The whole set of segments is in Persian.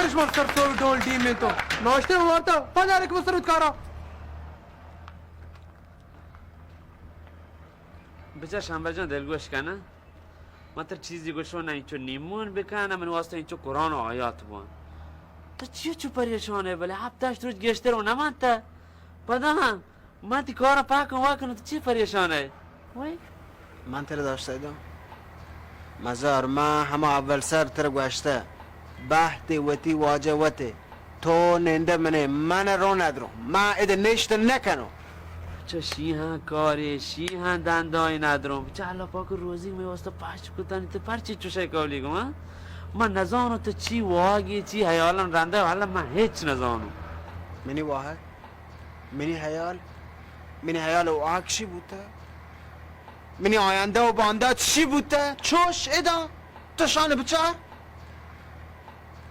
برش مار سر سوی دول دیمه تو ناشته وارتا پدر که بسرد کارا بچه شنبه جان دلگوش کنه من تر چیزی گوشو نه اینچو نیمون بکنه من واسه اینچو قرآن و آیات بون تو چو پریشانه بله هفتهش روز گشته رو نمانته پدام من تی کارا پاکم واکنه تو چی پریشانه وای من تر داشته ایدم مزار ما همه اول سر تر گوشته بحثی وتی واجه وتی تو ننده منه من رو ندارم من ایده نشته نکنم چه شیهن کاری شیهن دندای ندارم چه الله پاک روزی می واسه پاش کتانی تو پرچی چوشه کولی گم من نزانم تو چی واگی چی حیالم رنده حالا من هیچ نزانم منی واحد منی حیال و آکشی بوده منی آینده و بانده چی بوده چوش ایدا تو شانه بچار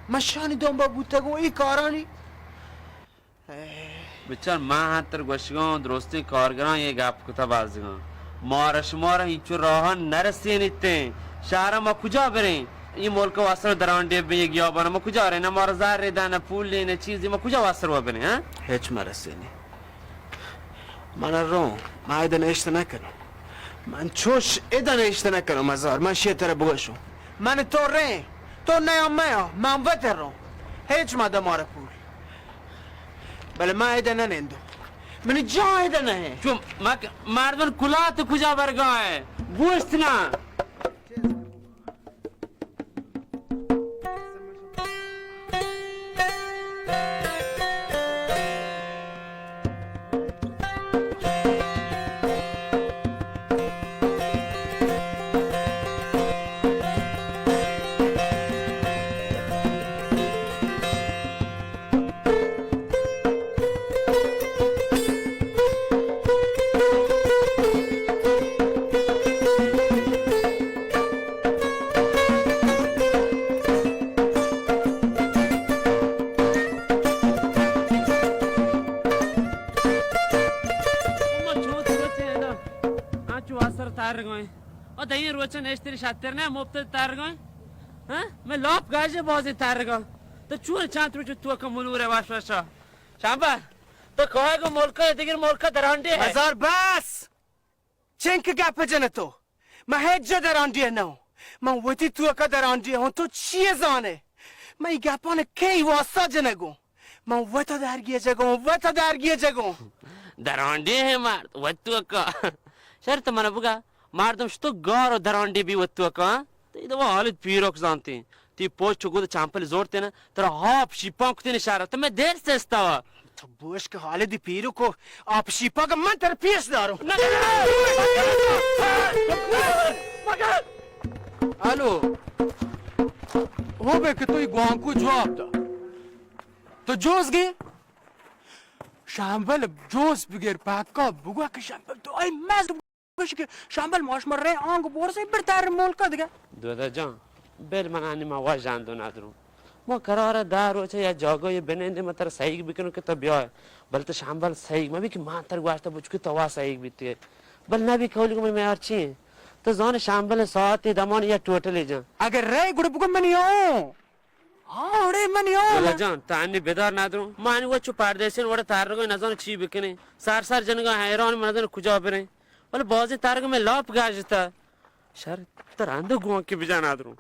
من شانی دنبا بوده گو ای کارانی بچر من حتی گوشگان درستی کارگران یه گپ کتا بازگان مارا هیچو راه نرسی نیته شهر ما کجا بریم این ملک واسر درانده به یک یابانه ما کجا ریم نه مارا زر ریدن نه پول نه چیزی ما کجا واسر و بریم ها هیچ مرسینی من رو من ایده نشته نکنم من چوش ایده نشته نکنم مزار من شیطره بگشم من تو ره تو نیا میا من وطر رو هیچ ماده ماره پول بله من ایده ننندو من جا ایده نه چون مردن کلات کجا برگاه گوشت نه این روچن اشتری شتر نه مبتد ترگان ها من لاپ گاجه بازی ترگان تو چون چند روز تو که ملوره واشا شنبه تو که گو ملکا دیگر ملکا درانده هزار بس چنک گپ جن تو من هیچ جا درانده نو من وطی تو که درانده هم تو چیه زانه من ای گپان کی واسطا جنگو من وطا درگیه جگو درانده مرد وطو که شرط منو بگه مردم شتو گارو درانده بی وطو که ایده با حالت پیروک زانتی تی پوچ چگود چمپل زورتی نه ترا هاپ شیپان کتی نشاره تو من درست استوا تو بوش که حالت پیروک و آپ شیپا که من تر پیش دارم الو خوبه که توی گوانکو جواب دا تو جوز گی؟ شنبل جوز بگیر پاکا بگو که شنبل تو ای مزد بگوش که شنبل ماش مره آنگو بورسی برتر ملکا دیگه دودا جان بل من آنی ما واجاندو ندارم ما قراره دارو چه یا جاگای بننده ما تر سعیگ بکنو که تا بیای بل تو شنبل سعیگ ما بی که من تر گواشتا بچو که توا سعیگ بیتی بل نبی کولی که میار چی تو زان شنبل ساعتی دمان یا ٹوٹلی جان اگر ری گوڑ بگو منی آن ری منی آن دودا جان تا انی بیدار ندارم ما انی وچو پردیسین وڑا ترگوی نزان چی بکنی سر جنگا حیران منزان کجا برین ولی بازی ترگو میں لاپ گاجتا شر تر اندو گوانک بجان ندارم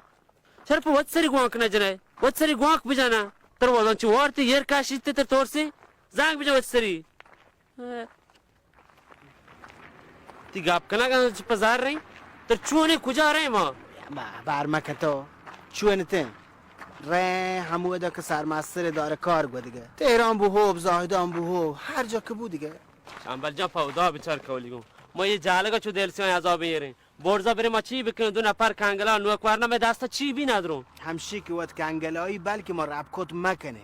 شر پا وچ سری گوانک نجنه وچ سری گوانک بجانا تر وادان چی وارتی یر کاشیتی تر تورسی زنگ بجان وچ سری تی گاب کنا کنا چی پزار رہی تر چونی کجا رہی ما برمکه تو چونتن ره همو دا که سرمستر داره کار گو دیگه تهران بو هوب زاهدان بو هوب هر جا که بو دیگه شنبل جان پاودا بیچار کولی گم ما یه جالگا چو دل سیان عذاب میاریم برزا بریم ما چی بکنیم دو نفر کنگلا نوکورنا میں دستا چی بی ندارم همشی که ود کنگلایی بلکه ما رب کت مکنه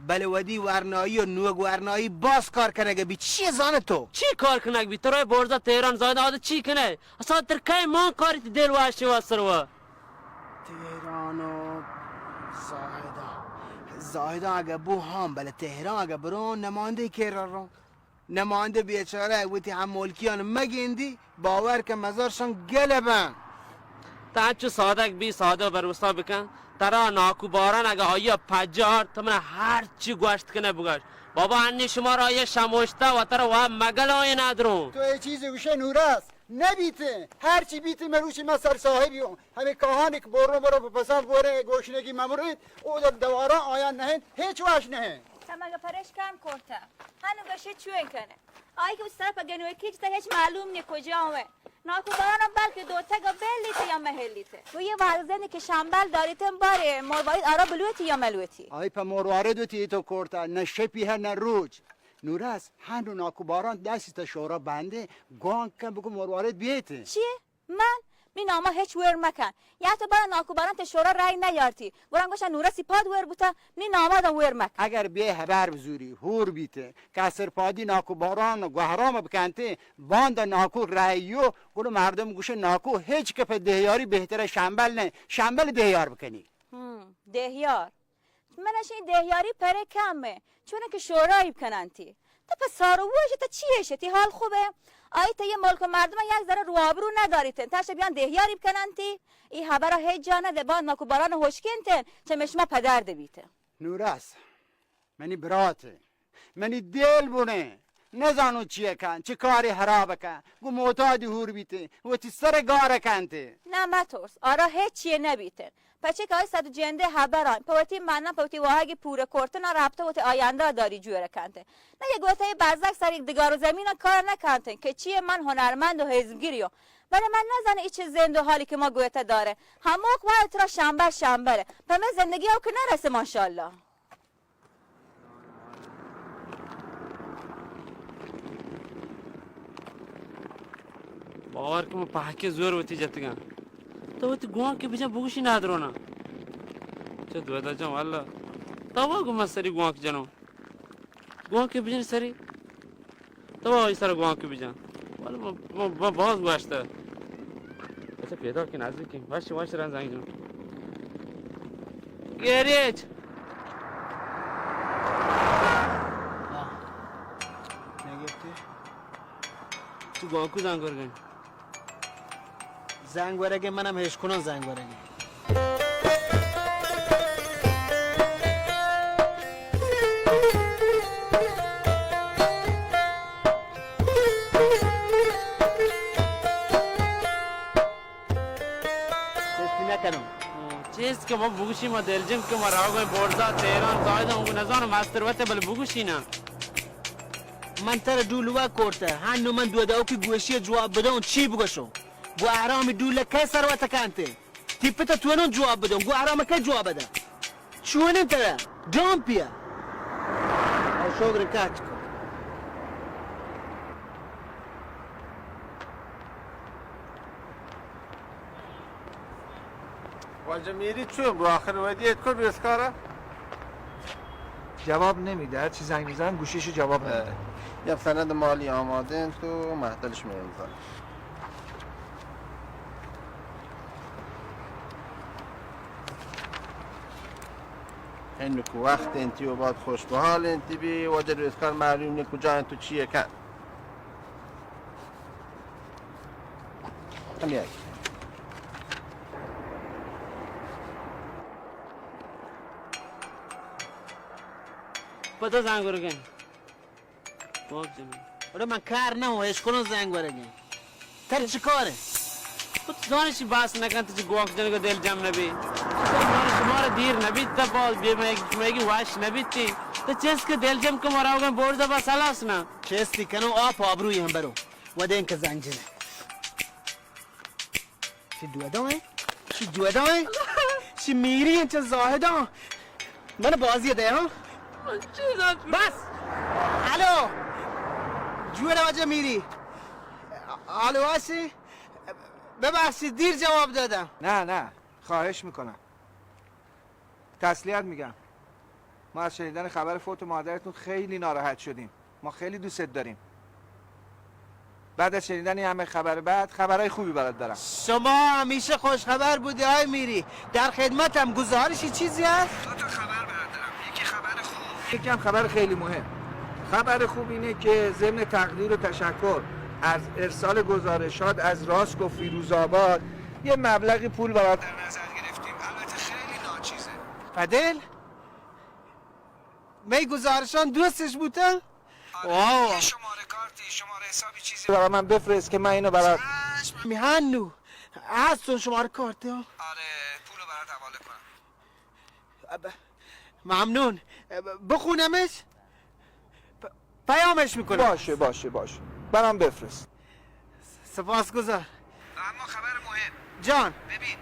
بله ودی ورنایی و نوگ ورنایی باز کار کنه بی چی زانه تو چی کار کنه بی تو روی برزا تهران زایده آده چی کنه اصلا در که ما کاری تی دل واشی واسر و تهران و زاهدان اگه بو هم بله تهران اگه برون نمانده که رو نماینده بیچاره وقتی هم ملکیان مگیندی باور که مزارشان گلبن تا چو صادق بی ساده بروستا بکن ترا ناکو باران اگه آیا پجار تو من هر چی گوشت کنه بگوش بابا انی شما را یه شموشته و ترا و مگل آیه ندرون تو یه چیزی گوشه نوراست نبیته هر چی بیته مروشی من سر صاحبیون همه کاهانی که برو پسند بوره گوشنگی ممرید او در دوارا آیان نهین هیچ واش نهین تماگه پرش کم کرده هنو گشه چوین کنه آی که طرف گنوی کیچ تا هیچ معلوم نی کجا آمه ناکو بارانم بلکه دوتا گا بلیته یا محلیته و یه ورزنی که شنبل داریتن باره مروارید آرا بلویتی یا ملویتی آی پا مروارد تی تو کرده نه شپی ها نه روج نوراست هنو ناکو باران دستی تا شورا بنده گان کن بگو مروارد بیته چیه؟ من؟ می ناما هیچ ور مکن یا تو برای ناکو باران تا شورا رای نیارتی بران گوشن نورا سیپاد ور بوتا می ناما دا ور مکن اگر بیه هبر بزوری هور بیته کسر پادی ناکو باران و گوهرام بکنته باند ناکو رایو گلو مردم گوشه ناکو هیچ که پا دهیاری بهتره شنبل نه شنبل دهیار بکنی دهیار منش این دهیاری پره کمه چونه که شورایی بکنن تی تا پس سارووشه تا چیشه تی حال خوبه آی تا یه ملک و مردم یک ذره رو آبرو نداریتن تاشه بیان دهیاری بکنن تی ای حبرا هیچ جا نده با ناکو باران هشکنتن چه مشما پدر بیته نوراست منی براته منی دل بونه نزانو چیه کن چه کاری حرابه کن گو معتادی هور بیته و تی سر گاره کنته نه مترس آرا هیچ چیه نبیتن پچه که آی صد جنده حبران پوتی منم پوتی واهگی پوره کرتن رابطه و تی آینده داری جوره کنته نه یه گوته برزک سر یک دگار و زمین کار نکنتن که چیه من هنرمند و حزمگیریو ولی من نزنه ایچه زنده حالی که ما گوته داره هموک باید را شنبره پمه زندگی او که نرسه ماشالله باور کنم پاکی زور وتی جتگان تو وتی گوان که بجا بگوشی ندرونا چه دودا جام والله تو واگو من سری گوان که جانم گوان که بجن سری تو وای سر گوان که بجن والله ما باز گوشته بچه پیدا که نزدیکیم واش رن زنگ جون گریج نگفتی؟ تو گوان کو زنگ گرگن زنگ ورگه منم هش کنن زنگ ورگه چیز که ما بگوشی ما دلجم که ما راگوی بورزا تهران زایده اونگو نزانم مستروته بل بگوشی نه من تر دولوا کرده هنو من دودا که گوشی جواب بده اون چی بگوشم گو احرام دوله که سروت کنته تیپتا تو جواب بدم گو احرام که جواب بده چونه تره جامپیه او شغل کچ کن واجه میری چون رو آخر ودیت کن رسکاره جواب نمیده هر چی زنگ میزنم گوشیشو جواب نمیده یه سند مالی آماده تو محتلش میرزن اینو که وقت انتی و بعد خوش به حال انتی بی واجه رسکار معلوم نی کجا انتو چیه کن هم یک پتا زنگ گرگن باگ جمعه آره من کار نمو هش کنن زنگ ورگه تر چی کاره خود زانشی باس نکن تو چی گواک جنگو دل جمع نبی زانشی مارا دیر نبید تا باز بیر میگی واش نبید تی تو چیز که دل جمع که مارا ہوگن بورزا باس حلاس نا چستی کنو آب آبروی هم برو وده این که زنگ جنه چی دودا چی میری چه زاهدا من بازی ده ها بس الو جوه واجه میری الو هستی ببخشید دیر جواب دادم نه خواهش میکنم تسلیت میگم ما از شنیدن خبر فوت مادرتون خیلی ناراحت شدیم ما خیلی دوست داریم بعد از شنیدن این همه خبر بعد خبرهای خوبی برات دارم شما همیشه خوش خبر بودی های میری در خدمتم گزارشی چیزی هست؟ دو تا خبر برات دارم یکی خبر خوب یکی هم خبر خیلی مهم خبر خوب اینه که ضمن تقدیر و تشکر از ارسال گزارشات از راسک و فیروزآباد یه مبلغی پول برات در نظر گرفتیم، البته خیلی ناچیزه. پدل می گزارشان دوستش بوده؟ واو. یه شماره کارتی، شماره حسابی چیزی برای من بفرست که من اینو برات. میهنو هستون شماره کارت ها؟ آره پولو برات حواله کنم. ممنون. بخونمش؟ پیامش میکنم. باشه برام بفرست. سپاسگزار. اما خبر مهم جان ببین،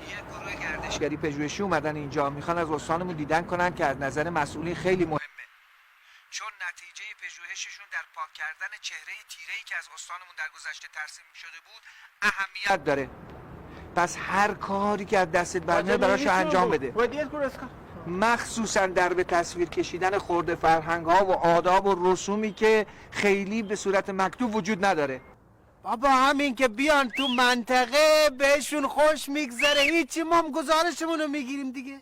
یه گروه گردشگری پژوهشی اومدن اینجا، میخوان از استانمون دیدن کنن که از نظر مسئولین خیلی مهمه، چون نتیجه پژوهششون در پاک کردن چهره تیره‌ای که از استانمون در گذشته ترسیم شده بود اهمیت داره. پس هر کاری که از دستت برمیاد براشو انجام بده، مخصوصا در به تصویر کشیدن خرده فرهنگ ها و آداب و رسومی که خیلی به صورت مکتوب وجود نداره. بابا همین که بیان تو منطقه بهشون خوش میگذره، هیچی، ما هم گزارشمون رو میگیریم دیگه.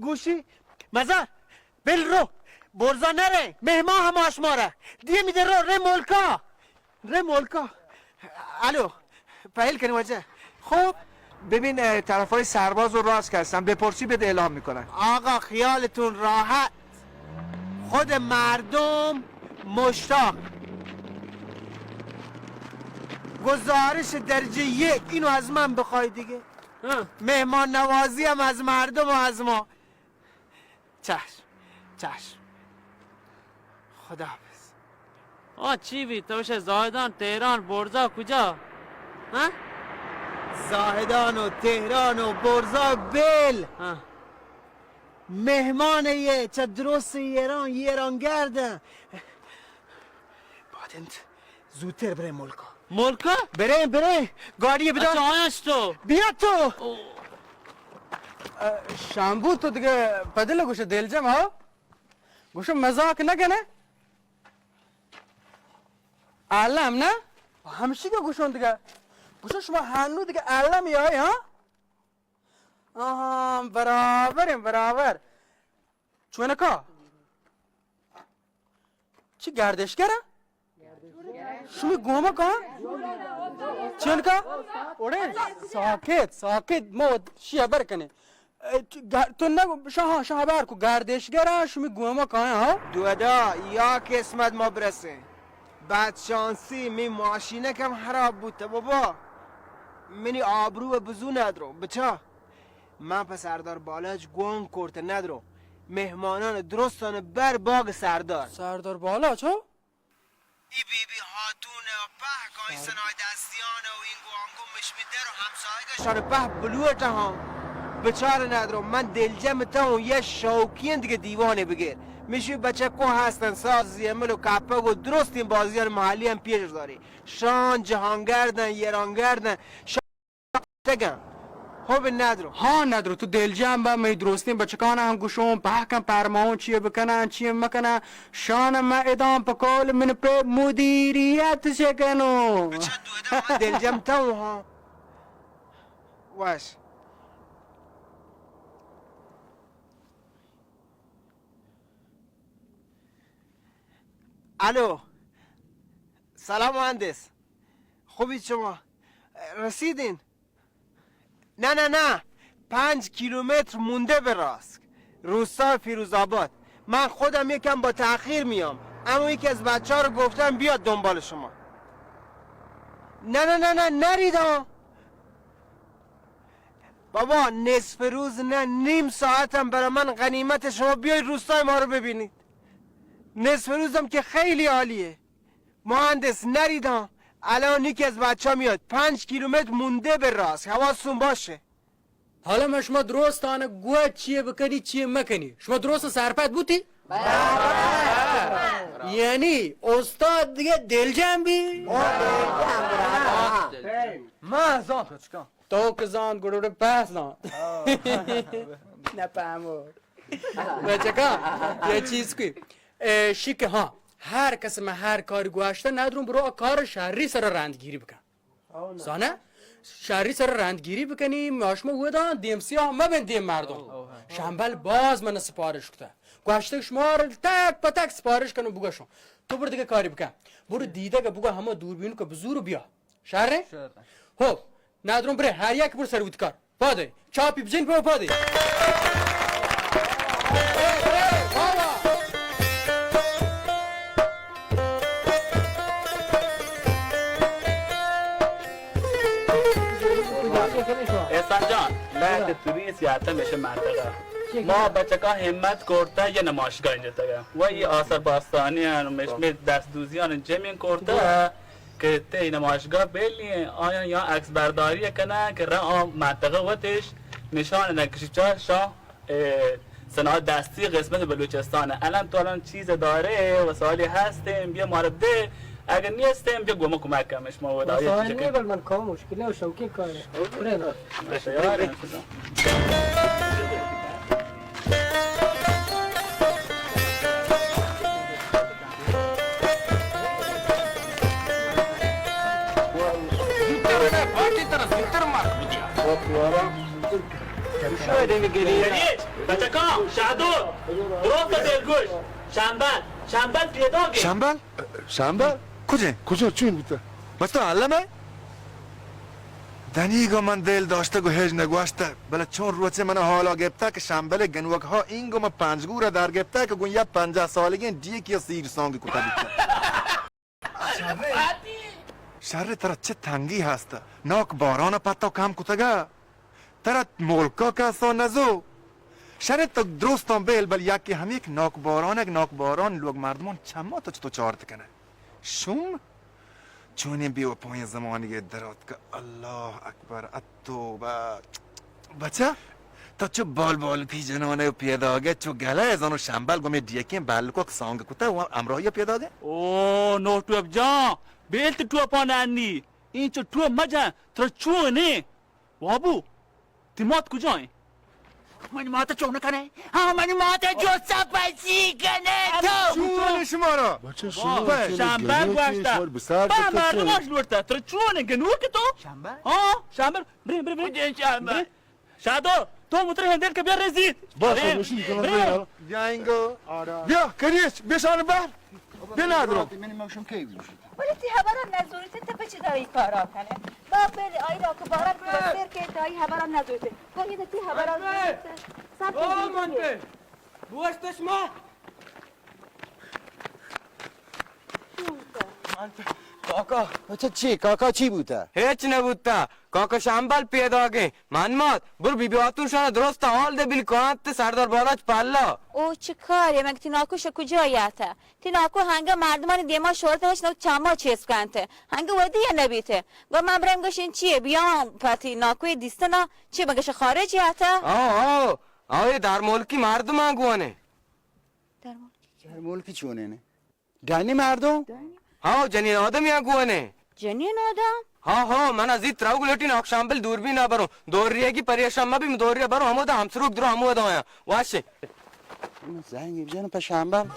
گوشی مزار بل رو برزا نره مهمان هم آشماره دیگه میده رو ره ملکا. الو پهل کنی وجه. خب ببین طرفای سرباز و راست هستن، بپرسی بده اعلام میکنن. آقا خیالتون راحت، خود مردم مشتاق. گزارش درجه 1 اینو از من بخوای دیگه. مهمان نوازی هم از مردم و از ما. چشم خداحافظ. چی بی تو بشه زاهدان تهران برزا کجا ها؟ زاهدان و تهران و برزا بل مهمان یه چه درست ایران گردن. بعد زودتر بره ملکا بره گاڑی بدار. آیاش تو بیا تو. شامبو تو دیگه پدل گوشه دلجم ها گوشه مزاک نکنه علم نه همشی که گوشون دیگه گوشه شما هنو دیگه علم یای ها آها برابر چونه که چی گردشگره شما گومه که چون که اوره ساکت مود شیه برکنه تو نگو شاه بر کو گردشگره شما گومه که ها دودا یا قسمت ما برسه بعد شانسی می ماشینه کم خراب بوده بابا منی آبرو بزو ندرو بچه من پس سردار بالاج گون کرده ندرو مهمانان درستانه بر باگ سردار بالا چو؟ ای بی هاتونه و په کای سنای دستیانه و این گوانگو مشمیده رو همسایه داشتانه په بلوته ها بچاره ندرو من دلجم تا یه شوکین دیگه دیوانه بگیر میشه بچه کو هستن ساز زیمل و کپه و درست این بازیار محلی هم پیش داری شان جهانگردن یرانگردن شان خوب ندرو ها ندرو تو دلجم با می درستیم بچکان هم گوشون پاکم پرماون چیه بکنن چیه مکنن شان ما ادام پکول من په مدیریت شکنو بچه دو ادام دلجم تا ها واش الو سلام مهندس خوبید شما رسیدین نه 5 کیلومتر مونده به راست روستا فیروزآباد من خودم یکم با تأخیر میام اما یکی از بچه ها رو گفتم بیاد دنبال شما نه نرید ها بابا نصف روز نه نیم ساعتم برای من غنیمت شما بیاید روستای ما رو ببینید نصف روزم که خیلی عالیه مهندس نرید ها الان یکی از بچه ها میاد 5 کیلومتر مونده به راست حواستون باشه حالا ما شما درستانه گوه چیه بکنی چیه مکنی شما درست سرپد بودی؟ یعنی استاد دیگه دلجم بی؟ من زان تو چکم تو که زان گروه پس زان نپامور بچکا یه چیز که شیکه ها هر کس ما هر کاری گوشته ندارم برو کار شهری سر رندگیری بکن زانه شهری سر رندگیری بکنی ماشما ودا دیمسی ها ما بین دیم مردم شنبل باز من سپارش کده گوشته شما رو تک پتک سپارش کنم بگوشم تو برو دیگه کاری بکن برو دیده که بگو همه دوربینو که بزورو بیا شهره؟ خب ندارم بره هر یک بر سر کار پاده چاپی بجین پا پاده احسان جان نه توریست یادتا میشه منطقه ما بچه که همت کرده یه نمایشگاه اینجا تگه و یه آثار باستانی مشمه دست دوزیان اینجا مین کرده که تی نمایشگاه بلی آیا یا عکس برداری کنه که را منطقه وقتش نشان نکشیچه شاه صناعت دستی قسمت بلوچستانه الان تو الان چیز داره وسایلی هستیم بیا ما رو بده اگر نیستیم بیا گوما کمک کمش ما ودا وسایل نیه بل من کار مشکله و شوکی کاره بچه کام شهدون درست دلگوش شنبل پیدا گی شنبل؟ کجا چون بوده؟ بسته علمه؟ دنیگا من دل داشته گو هج نگوشته بله چون روچه من حالا گفته که شنبل گنوک ها اینگو من 5 گوره در گفته که گون یه 50 سالگی دیگه یا سیر سانگی کتا بیته شر ترا چه تنگی هسته ناک باران پتا کم کتگه ترا مولکا کسا نزو شر تا درستان بیل بل یکی هم یک ناک باران لوگ مردمان چما تا چطور چارت کنه شوم چونیم بیو پای زمانی درات که الله اکبر التوبه بچه تا چو بال پی جنانه و پیداگه چو گله ازانو شنبل گومی دیکیم بلکو که سانگ کتا و امراهی پیداگه اوه نو توب جان بیلت تو پاننی این چو تو مجن تر چو نه وابو تیمات کجایی؟ من مات چون کنه ها من مات جوسا پسی کنه تو چون شما را بچه شنبل گوشتا با مردماش لورتا تر چونه گنور که تو؟ شنبل؟ ها شنبل بریم شنبل شادو تو متر هندل که بیا رسید باشه باشی کنم بیا اینگو بیا کریش بیشان بر بیا ندارم ولی تی هبارم نزوریته تا پچی دایی کارا کنه با بلی آی را که بارم بسر که دایی هبارم نزوریته گوهی تی هبارم نزوریته او منته بوشتش ما کاکا بچه چی؟ کاکا چی بوده؟ هیچ نبوده کاکا شنبل پیدا گه منمات برو بی آتون شانه درست حال ده بیل کنات سردار بالاچ پلا او چه کاریه مگه تیناکوش کجاییته تیناکو هنگه مردمان دیما شورت هش نو چما چیز کنته هنگه ودی یا نبیته گو من برم گوشین چیه بیام پتی ناکوی دیستنا چی بگش خارجی هته آه در ملکی مردم آگوانه در ملکی چونه نه؟ دنی مردم؟ ها جنین آدمی آگوانه جنین آدم؟ ها من از این تراو گلوٹی ناک شامبل دور بھی نہ برو دوریه کی پریشان ما بھی دوریه برو همو ده همسروک درو همو ده واشه زنگی بزنم پا شنبل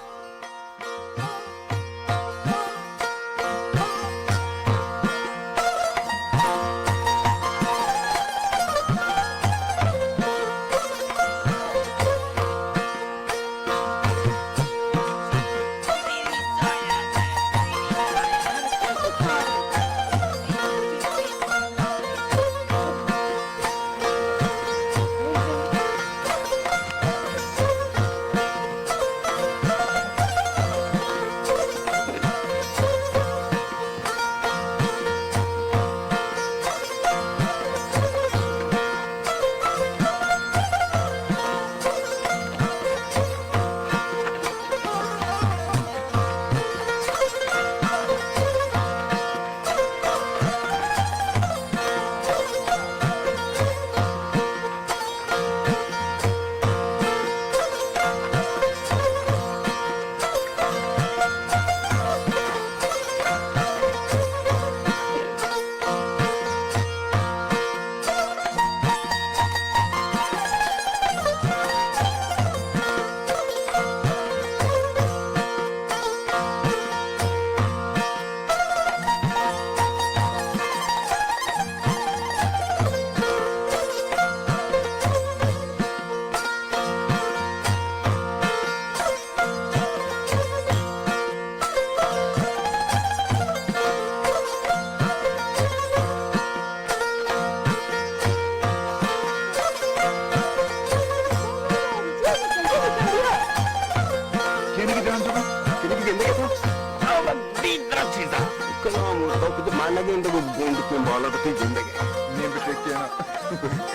نگیم دو گوند کن بالا تو زندگی نیم بشکی نه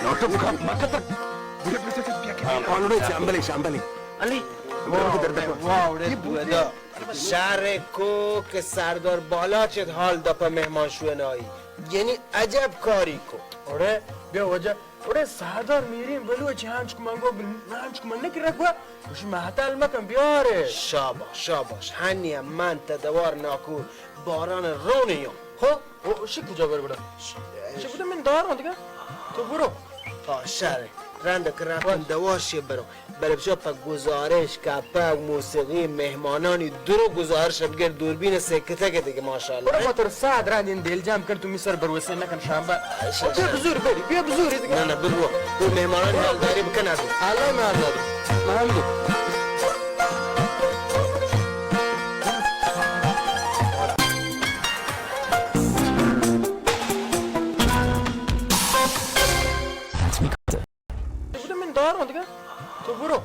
نوشو بکن مکتر آنوره شنبلی علی واوره دودا شهر کو که سردار بالا چه حال دا په مهمان شوینایی یعنی عجب کاری کو آره بیا وجه آره سردار میریم بلو چه همچ کمان گو همچ کمان نکره کو وش محتل مکن بیاره شاباش هنیم من تدوار ناکو باران رونیم خب شی کجا بره بودم شی بودم من دارم دیگه تو برو شهر رنده که رفتن دواشی برو بچه پا گزارش کپا موسیقی مهمانانی درو گزارش بگر دوربین سکته که دیگه ماشاءالله برو خاطر ساعت رندین دل جمع کن تو میسر بروسه نکن شنبه بیا بزور بری بیا بزوری دیگه نه برو مهمانانی حالداری بکن ازو الله مهداری محمدو دارم دیگه تو برو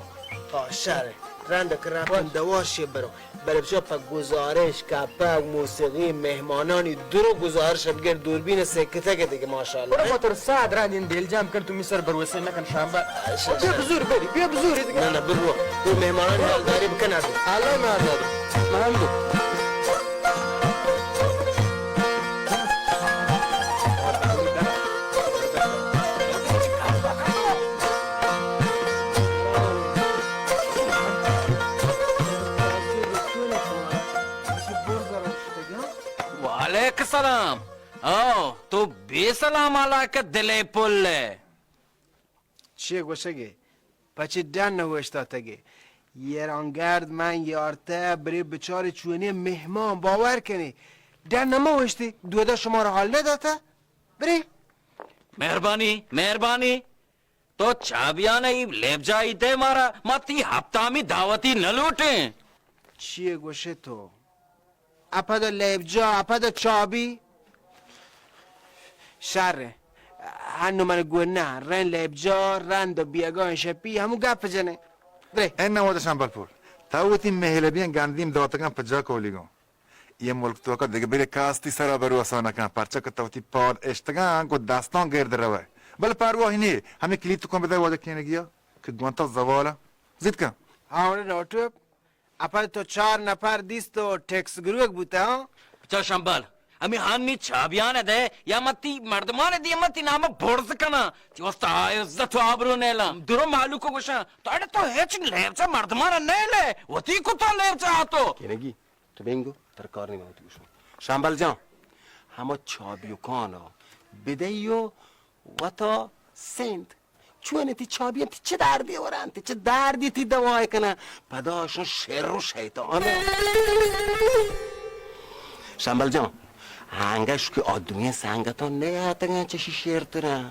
شهر رنده که رفتن دواشی برو بچه پا گزارش کپا موسیقی مهمانانی درو گزارش بگر دوربین سکته که دیگه ماشاءالله برو خاطر ساعت رندین دل جمع کن تو میسر بروسه نکن شنبه بیا بزور بری بیا بزوری دیگه نه برو مهمانانی حالداری بکن ازو الله مهداری محمدو वालेकुम सलाम تو بی سلام علیکم دل پله چیه گوشگی؟ پچه دن نوشتا تگی یرانگرد من یارته بری بچار چونی مهمان باور کنی دن نموشتی دودا شما رو حال نداته؟ بری مهربانی تو چابیان ای لیب جایی ده مارا ما تی هفتامی دعوتی نلوٹیں چیه گوشه تو؟ اپا دا لیب جا اپا دا چابی؟ شره هنو من گوه نه رن لیب جا رن دا بیگاه شپی همو گپ جنه بری این نموده شنبالپور تاوتی مهلبین گندیم داتگم پجا کولیگم یه ملک تو دیگه بری کاستی سرا برو آسانه کن پرچه که تاوتی پاد اشتگان کو داستان گرد روه بل پرواهی نی همه کلید تو کن بده واده کنه گیا که گوانتا زواله زید کن هاونه نوتوب اپا تو 4 نفر دیست و ٹیکس گروه بوده ها بچا شنبال امی هانی چابیان ده یا متی مردمان دی متی نام برز کنا تی وستا عزت و آبرو نیلم درو مالو کو گوشا تو اڑه تو هیچ لیبچا مردمان نیله وتی کو تو لیبچا آتو کنگی تو بینگو ترکار نیم آتو گوشم شنبال جان همه چابیو کانا بدهیو و تا سند چونه تی چابیان تی چه دردی ورن تی چه دردی تی دوای کنه پداشون شر و شیطانه شنبال جان هنگش که آدمی سنگتان نیاتنگن چشی شیرتره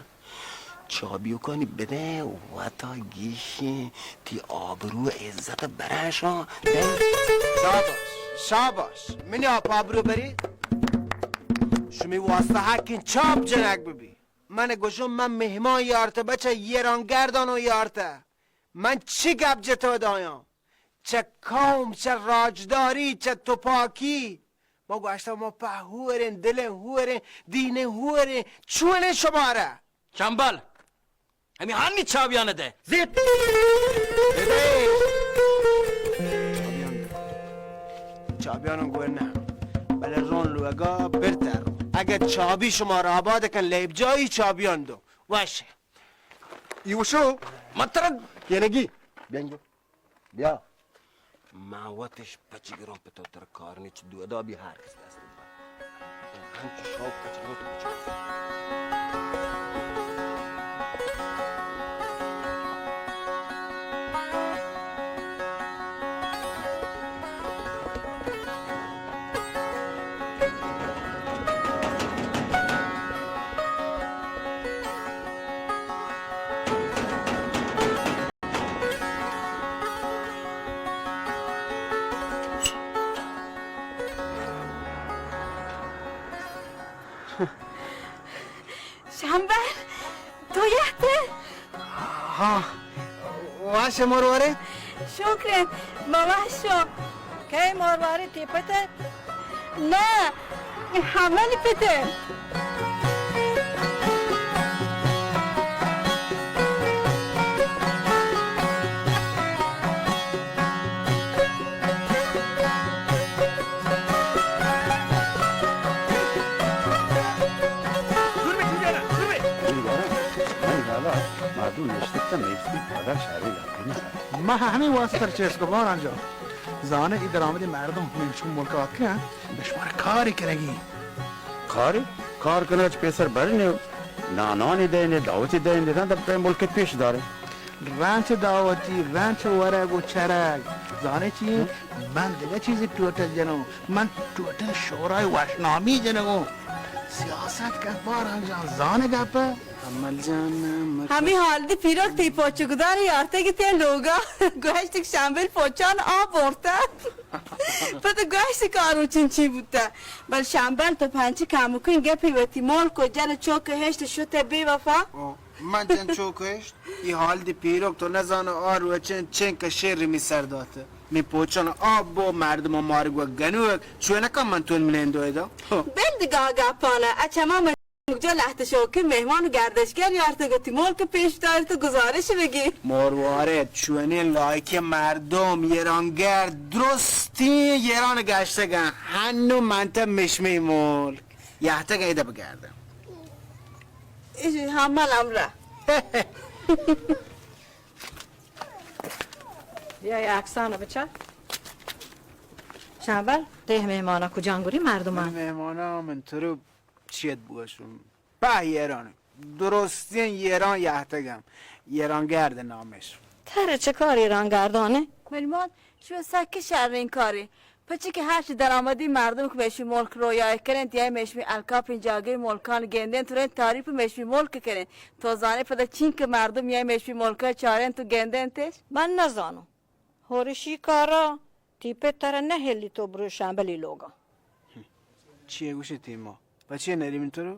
چابیو کنی بده و تا گیشی تی آبرو عزت برشان شاباش منی آبرو بری شمی واسطه حکین چاب جنگ ببی من گوشم من مهمان یارته بچه یرانگردان و یارته من چی گب جتو دایم چه کام چه راجداری چه توپاکی ما گوشتا ما پا هورن دلن هورن دینن هورن چونه شماره شنبال امی هانی چابیان ده زید چابیانو گوه نه بله رون لوگا برتر اگه چابی شما را آباد کن لیب جایی چابیان دو واشه ایوشو مطرد کنگی بینگو بیا مواتش پچیگران پتو ترکار نیچ دو ادا بی هر کس دست با همچه شاو پچیگران تو بچه شنبل تو یهده ها واشه مرواره شکرم بابا شو کی مرواری تیپته؟ نه حملی پته ما همین واسطه چه اسکوبار آنجا زانه ای درآمد مردم منشون ملکات کن بشمار کاری کنگی کار کنه چه پیسر برنه نانانی دینه دعوتی دینه در پای ملکت پیش داره رنچ دعوتی رنچ ورق و چرک زانه چی؟ من دیگه چیزی توتل جنو من توتل شورای وشنامی جنو سیاست که بار آنجا زانه گپه عمل جان همی حالده پیروک تی پاچگدار یارته که تی لوگا گوشتک شنبل پاچان آب برده پتا گوشت کارو چی بوده بل شنبل تا پنچه کامو کن گپی وقتی مال کو جن چوک هشت شده بی وفا من جن چوکشت ای حال دی پیروک تو نزانه آرو چن که شیر می سرداته می پوچان آب با مردم و مارگو گنوک چوه نکن من تون منندو ایدا بل دیگه گپانه اچما من جا لحت شوکه مهمان و گردشگر یارته گتی ملک پیش داری تو گزارش بگی مرواره چونه لایک مردم یرانگرد درستی یران گشتگن هنو منطقه مشمی ملک یحتگه ایده بگردم ایشی همال امره یا اکسانو بچه شنبل ده مهمانا کجانگوری مردم هم مهمانا من تو چیت بوشم به ایران درستی ایران یحتگم ایران گرد نامش تره چه کار ایران گردانه؟ ملمان شو سکه شهر این کاری پچه که هرچی درآمدی مردم که مشی ملک رویای کنند یا مشمی الکاپ این جاگه ملکان گندن تو رن تعریف مشمی ملک کنند تو زانه پدا چین که مردم یا مشمی ملکا چارن تو گندن تش من نزانو هورشی کارا تیپه تره نهلی تو برو شنبلی لوگا چیه گوشه تیما و چیه نریم تو رو؟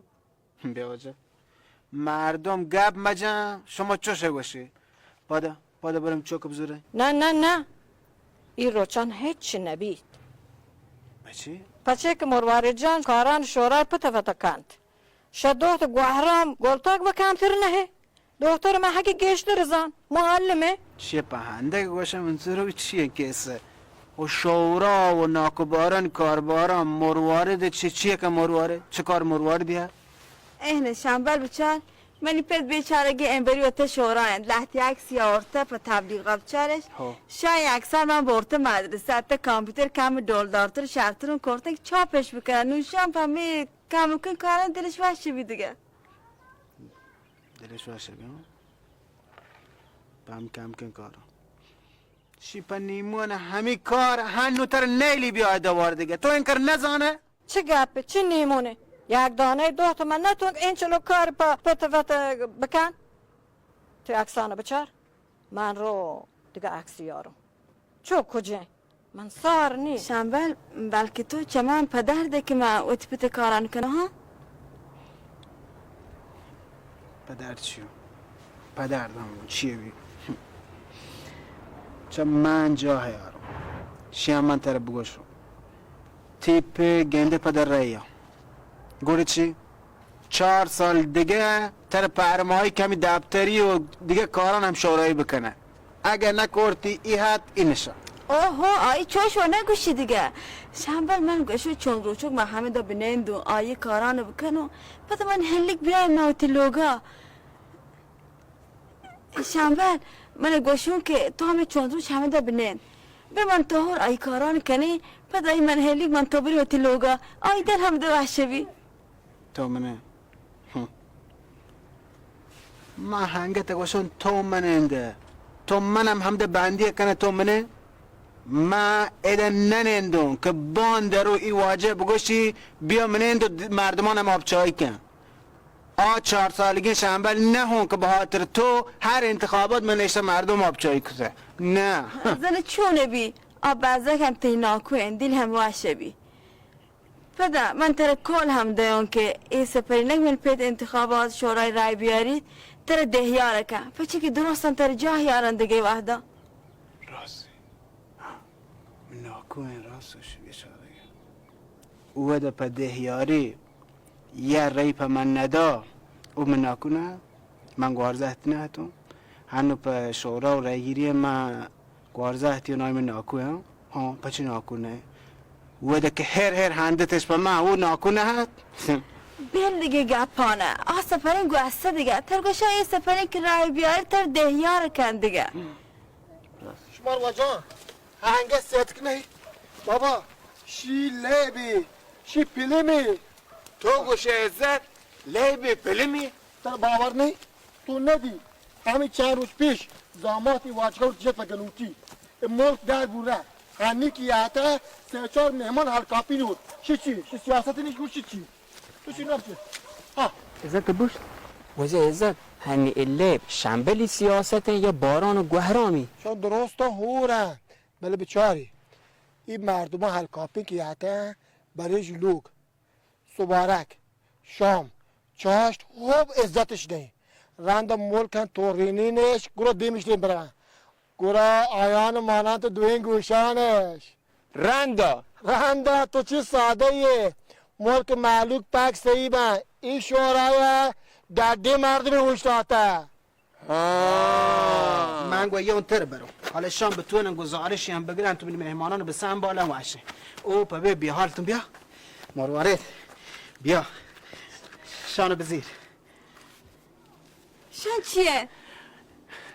بیاوجه مردم گب مجم شما چوشه گوشه بادا برم چوک بزوره نه ای روچان هیچ نبید بچی؟ پچه که مرواری جان کاران شورای پتا کند شدوت گوهرام گلتاک بکمتر نهه دکتر من حقی گشت رزان معلمه چیه پهنده گوشه من تو رو چیه کسه و شورا و ناکباران کارباران مروارد چیه که مرواره؟ چه کار مروارد ها؟ اینه شنبل بچن منی پد بیچارگی امبری و تشوران لحتی اکسی آورته پا تبلیغات چرش شای اکثر من برته مدرسه حتی کامپیوتر کم دولدارتر شرطرون کرده که چاپش بکنن نوشم فهمی کم کن کارن دلش وشه بی دیگه دلش وشه بیم؟ پم کم کن کارم شیپا نیمون همی کار هنو تر نیلی بیاید دوار دیگه تو این کار نزانه؟ چه گپه چه نیمونه یک دانه دو تا من نتون این چلو کار پت بکن توی اکسانو بچار من رو دیگه اکسی یارم چو کجه من سار نی شنبل بلکه تو چمان پدر ده که من اوتی پت کاران کنه ها پدر چیو؟ پدر دامون چیه بی؟ چه من جا هیارم شیام من تره بگوشم تیپ گنده پدر ریا گوری چی؟ 4 سال دیگه تر پرمایی کمی دبتری و دیگه کاران هم شورایی بکنه اگه نکورتی ای حد اینشا اوه آی چوشو نگوشی دیگه شنبل من گوشو چون روچوک من همه دا بنندو آی کارانو بکنو پتا من هلیک بیایم موتی لوگا شنبل من گوشون که تو همه چون روچ همه دا بنند به من توهر آی کاران کنی پتا ای من هلیک من تو بری موتی لوگا آی دل هم دو وحشه تو منه ما هنگه گوشون تو مننده تو منم همده بندیه کنه تو منه ما ایده ننندون که باند رو ای واجه بگوشی بیا منند مردمانم آبچایی کن 4 سالگی شنبل نه هون که بخاطر تو هر انتخابات من ایشتا مردم آبچایی کنه نه زن چونه بی آب بزرگ هم تیناکوین دیل هم واشه بی پدا من تر کل هم دیون که ای سپرینک من پیت انتخابات شورای رای بیارید تر دهیاره که پچه که درستن تر جاه یارن دیگه وحده راستی ناکوین راستش بیشاره او ده پا دهیاری یه ری پا من ندا او من ناکنه من گوارزه هتنه هتون هنو پا شورا و رایگیری من گوارزه هتی و نای من ناکوه ها پا چی ناکنه او ده که هر هندتش پا من او ناکنه هت بیل دیگه گپانه آه سفرین گوسته دیگه ترگوشا یه سفرین که رای بیاری تر دهیار کن دیگه شمار وجان هنگه صدق نهی بابا شی لیبی شی پلیمی تو گوشه عزت لیبی پلیمی تر باور نهی تو ندی همین چند روز پیش زاماتی واجگاه جت و گنوتی ملک در بوره هنی که یاتا سه چهار مهمان هلکاپی نود چی سیاستی نیش بود چی تو چی نفسه ها عزت بوش وزه عزت هنی اللب شنبلی سیاست یا باران و گهرامی شان درست هورن بله بچاری این مردم هلکاپی که یاتا برای جلوک سبارک شام چاشت خوب عزتش نهی رند ملکن تورینینش گروه دیمش نیم برن گروه آیان مانند دوین گوشانش رندا تو چی ساده یه ملک معلوک پاک صحیح با این شورای دردی مردمی هوش داته من گویه اون تر برو حالا شام بتونن گزارشی هم بگیرن تو بینی مهمانان به سن بالا وحشه او پا بیا حالتون بیا مروارد بیا شانو بزیر شان چیه؟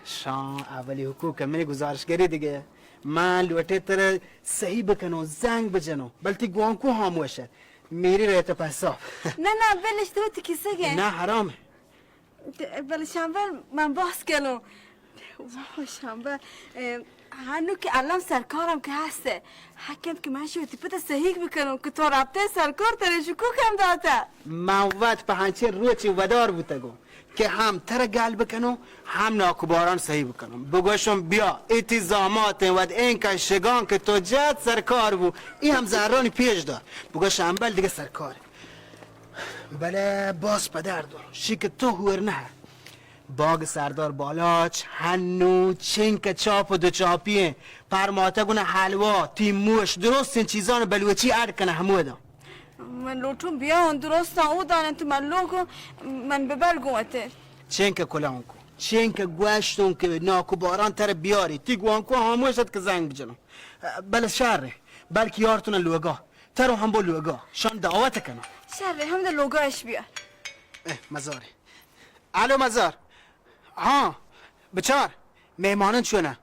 شان اولی حقوق منی گزارشگری دیگه من لوٹے تر صحیح بکنو زنگ بجنو بلتی گوان کو خاموشه میری رهت پساب نه بلش تو کیسه گه نه حرامه بله شنبه من باز کنم وای شنبه هنو که علم سرکارم که هسته حکم که من شو تیپت صحیح بکنم که تو رابطه سرکار ترشو کم داته موت په هنچه روچی ودار بودگو که هم تر گل بکنو هم ناکوباران صحیح بکنم بگوشم بیا اتزامات ود این که شگان که تو جد سرکار بو این هم زهرانی پیش دار بگوش انبل دیگه سرکاره بله باز پدردو شیک تو هور نه باگ سردار بالاچ هنو چنک چاپ و دو چاپیه پرماته گونه حلوا تیموش درست این چیزان بلوچی ارد کنه همو دا من لوتون بیان درست او دانن تو من لوگو من ببرگوته چنک کلان کو چنک گوشتون که ناکو باران تر بیاری تی گوان کو هموشت که زنگ بجنم بله شره بلکه یارتون لوگا ترو هم با لوگا شان دعوت کنم شره هم ده لوگاش بیار مزاره الو مزار ها بچار مهمانن چونه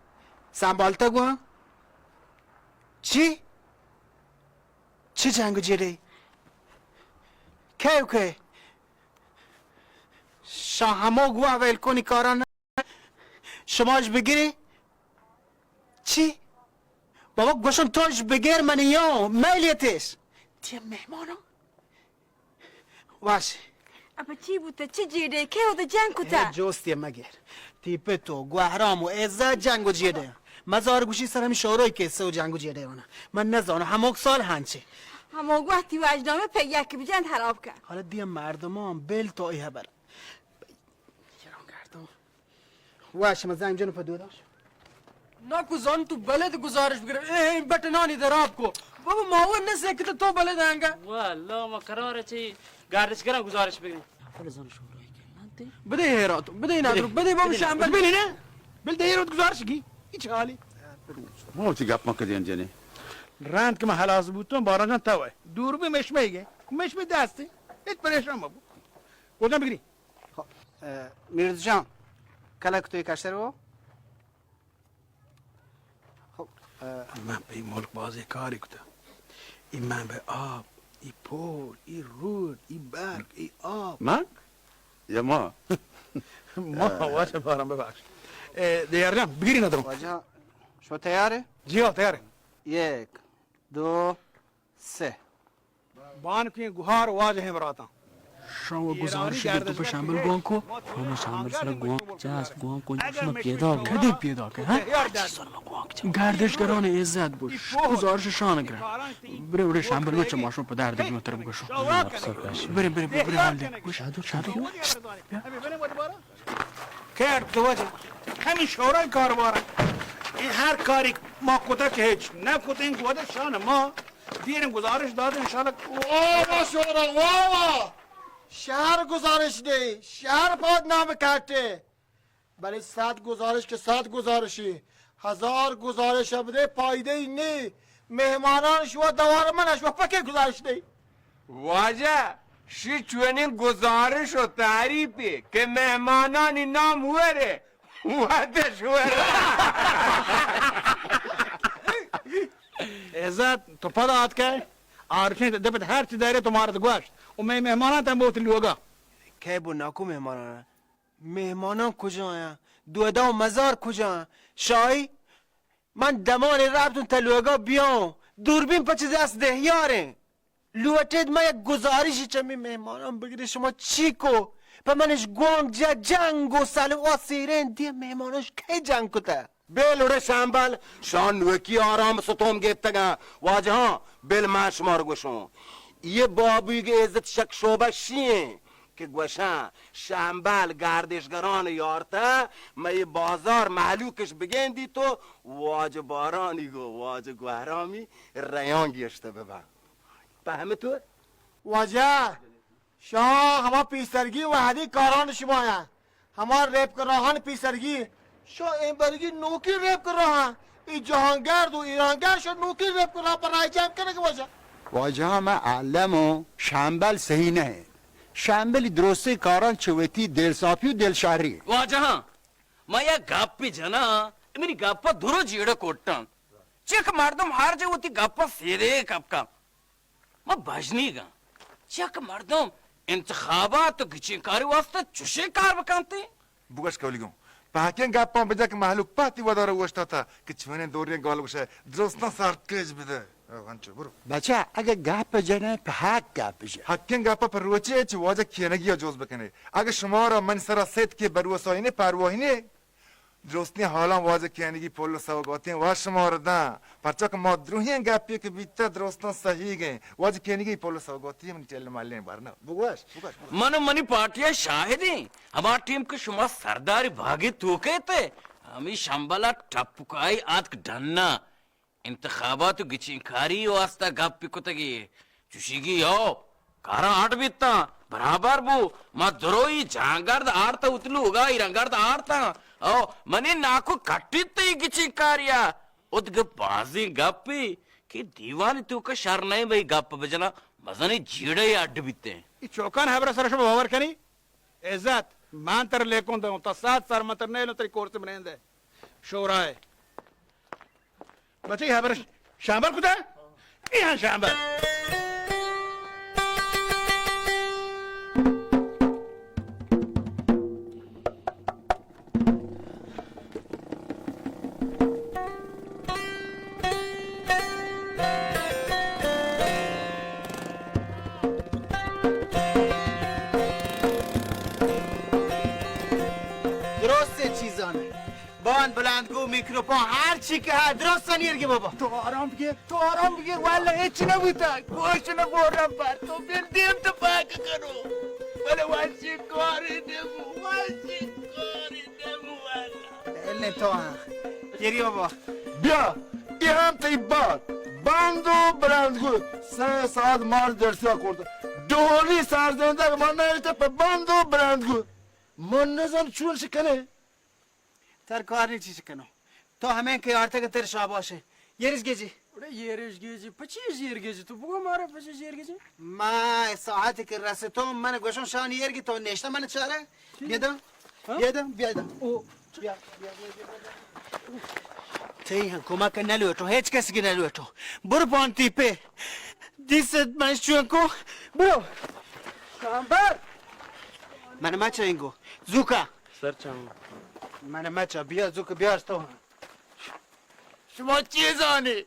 سنبالتا گوان چی جنگو جیره که شاهمو گواه ویل کنی کاران شماش بگیری چی بابا گوشم توش بگیر منی یا میلیتش تیه مهمانو باشه اپا چی بوده چی جیره که او ده جنگ کتا جوستی مگر تیپ تو گوهرام و عزت جنگو جیده مزار گوشی سر همی شورای کسه و جنگو جیده اونه من نزانو هموک سال هنچه همه وقتی وجدامه پیک بجند خراب کرد حالا دیگه مردمان بل تا ایه بر یران کردم واش ما زنگ جنو پدو داشت ناکو زن تو بلد گزارش بگیره این بٹنانی در آب کو بابا ماهو نسه که تو بلد هنگه والله ما قراره چی گردشگرم گزارش بگیریم حالا زن شورایی که نده بده هیراتو بده نادرو بده بابا شنبه بلی نه بل ده هیرات گزارش گی هیچ حالی ما چی گپ مکدین جنی رند که من حلاز بودم باران جان توه دور به مشمه دستی هیچ پریشان ما بود گلدن بگیری میرز جان کلک توی کشتر رو من به این ملک بازی کاری کده این من به آب این پول این رود این برگ این آب من؟ یا ما؟ ما واجه باران ببخش دیار جان بگیری ندارم واجه شما تیاره؟ جیو تیاره 1 2 3 بان که گوهار واجه هم راتا شما گزارش تو به شنبل گوان کو شما شنبل سر گوان جاست گوان کو شما پیدا کدی پیدا که ها گردشگران عزت باش گزارش شان گره بره شنبل رو چه ماشون په درد دیگه تر بگشو بره حال دی شادو کرد دواجه همین شورای کار باره این هر کاری ما کتا که هیچ نه کتا این گواده شان ما دیر گزارش داد انشالله. واوا شورا واوا شهر گزارش دی شهر پادنامه کرده ولی 100 گزارش که 100 گزارشی 1000 گزارش بده پایده ای نی مهمانان شما دوار من شما فکر گزارش دی واجه شی چونین گزارش و تعریفی که مهمانانی نام وره وعدش وره عزت تو پدات که عارفین دبت هر چی داره تو مارد گوشت و مهمانان تن بوت لوگا که بو ناکو مهمانان کجا هستن دودا و مزار کجا هستن شایی من دمان رفتون تلوگا بیام دوربین پچه دست دهیاره لوتید من یک گزارشی چمی مهمانان بگیره شما چی کو پا منش گوانگ جنگ و سلو سیرین دیه مهمانش کی جنگ کتا بل شنبل شان نوکی آرام ستوم گفتگا واجه ها بل من شما رو گوشم یه بابوی که عزت شک شعبه شیه که گوشن شنبل گردشگران یارته می بازار محلوکش بگندی تو واجه بارانی گو واجه گوهرامی ریان گشته ببن فهمه تو؟ واجه شما همه پیسرگی و هدی کاران شما هستن همه ریپ کراهان پیسرگی شما این برگی نوکی ریپ کراه این جهانگرد و ایرانگرد شد نوکی ریپ کراه برای جمع کنه که واجه واجه ها من علمو شنبل صحیح نه شنبلی درسته کاران چوتی دلسافی و دلشهری واجه ها ما یا گپی جنا میری گپا درو جیڑا کوٹن چک مردم هر جا ہوتی گپا سیدھے کپ کا ما بجنی گا چک مردم انتخابات و گچینکاری واسطه چوشے کار بکانتے بوگش کولیگم پاکن گپان بجا که محلوک پاتی وداره وشتا تا که چونه دوری گال گوشه درست نسارت کج بده هنچه برو بچه اگه گپ جنه په حق گپ بشه حقین گپا پر روچه چه واجه کینگی ها جوز بکنه اگه شما را من سرا ست که بروساینه پرواهینه درستنی حالا واجه کینگی پول سوگاتین و شما را دن پرچا که ما دروهین گپی که بیتا درستان صحیح گئے واجه کینگی پول سوگاتی من چل مالین بارنا بگوش منی پارٹیاں شاہد ہیں ہماری ٹیم کے شما سرداری بھاگی تو کہتے ہمیں شمبلا ٹپکائی آتک ڈھننا انتخابات و گچینکاری واسطہ گپی کتگی چوشیگی یو کارا آٹ بیتا برابر بو ما دروئی جانگرد آرتا اتلو ہوگا ایرانگرد آرتا او منی ناکو کٹیتا ہی گچینکاریا ادگ بازی گپی کہ دیوانی تو کا شر نہیں بھئی گپ بجنا مزانی جیڑے ہی اڈ بیتے ہیں ای چوکان حبر سرشو باور کنی عزت مان تر لیکن دوں تا 7 سر متر نیلو تری کورس بنین دے شورائے بچه حبر شنبل کده؟ ای هم شنبل درسته چیزانه بان بلندگو میکروفون هر چی که هست درست نیرگی بابا تو آرام بگیر والا هیچی نبوده گوشنو بردم بر تو بلدیم تو پاک کنو ولی واشی کاری نمو والا علم تو هم گیری بابا بیا ای هم تی بند و بلندگو 3 ساعت مال درسی ها کرده دولی سرزنده که من نیسته په بند و بلندگو من نزن چون شکنه تر کار نی چی کنو تو همین که artık تر شاباشه yeriz gece yeriz gece paçiz yer gece tu bu mara paçiz yer gece ما ساعتی که رستم من گوشم شان یرگی تو نشته من چاره بیادم او بیا تی هم کمک نلو تو هیچ کسی که نلو تو برو پان تیپه دیست من شون کو برو شنبل من مچه اینگو زوکا سرچم من مچه بیا زوکا بیار تو شما چیزانی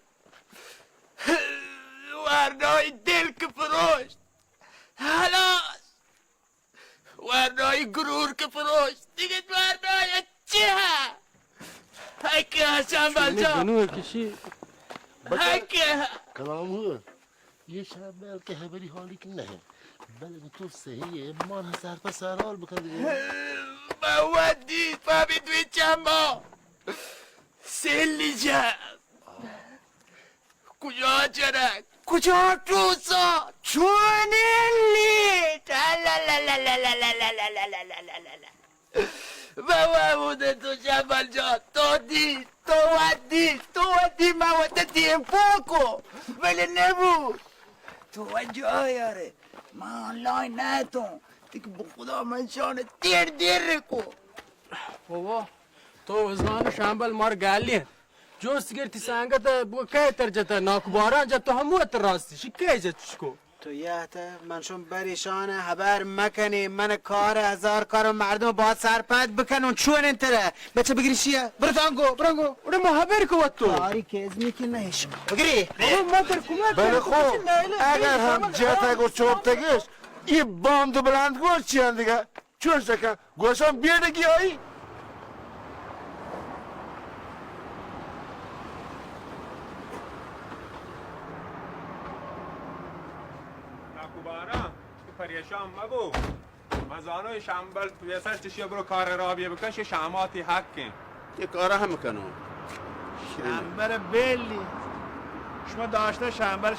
وردای دل که فروشت حلاس وردای گرور که فروشت دیگه وردای چه های که شنبل جان های که کلامو یه شنبل که هبری حالی که نه بله تو صحیحه من سر پا سرحال بکن دیگه مودی فهمید وی چما سلی جان کجا چرک کجا توسا چونی و بوده تو شنبل جان تو ودی مواد پاکو ولی نبود تو وجه یاره من آنلاین نتون دیگه با خدا من شانه دیر کو بابا تو وزمان شامبل مار گالی جوست گرتی سانگت بو که ترجتا ناکباران جا تو همو راستی شکه جتشکو تو یهته من شون بریشانه خبر مکنی من کار هزار کار مردم باید سرپد بکنون چون انتره بچه بگیری شیه برانگو اوره محبر که تو کاری که ازمی که نهش بگیری بابا ما در کمک بله خوب اگر هم جتک و چوبتگش این باند و بلند گوش چی هم دیگه چون شکن گوشم بیردگی هایی نکوبارم پریشان مگو مزانوی شنبل پیسر چشیه برو کار را بیه بکن شماتی حقی یه کاره هم میکنم شنبل بلی شما داشته شنبل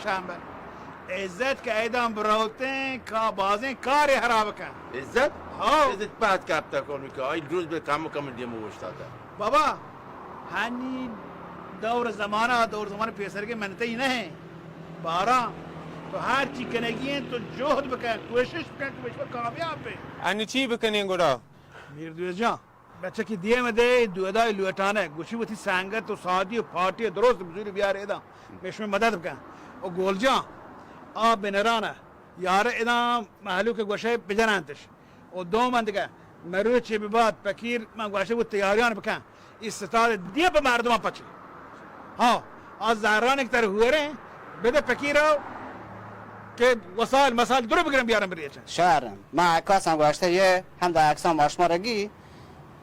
عزت که ایدان بروتن که بازین کاری هرا بکن عزت؟ ها عزت بعد کپتا کنی که این روز به کم دیمو گشتاده بابا هنی دور زمان پیسر که منته ای نه بارا تو هر چی کنگی تو جهد بکن کوشش بکن که بشور کامیاب بی انی چی بکنین گوڑا؟ میردوز جان بچه که دیم ده دودای لوٹانه گوشی بوتی سنگت و سادی و پارتی درست بزوری بیاره ایدان بشمه مدد بکن و گول جان آب بنرانه یاره ایدان محلو که گوشه بجنانتش و دو من دیگه مروه چی بباد پکیر من گوشه بود تیاریان بکن استطاعت دیه به مردمان پچی ها از زهران اکتر هوره بده پکیرو که وسایل مسائل درو بگیرم بیارم بریچن شهرم ما عکاسم گوشته یه هم در عکسام آشمارگی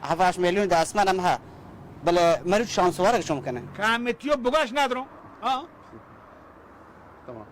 7 میلیون دستمنم ها بله مرد شانسواره که شما کنه کمیتیو بگاش ندارم ها تمام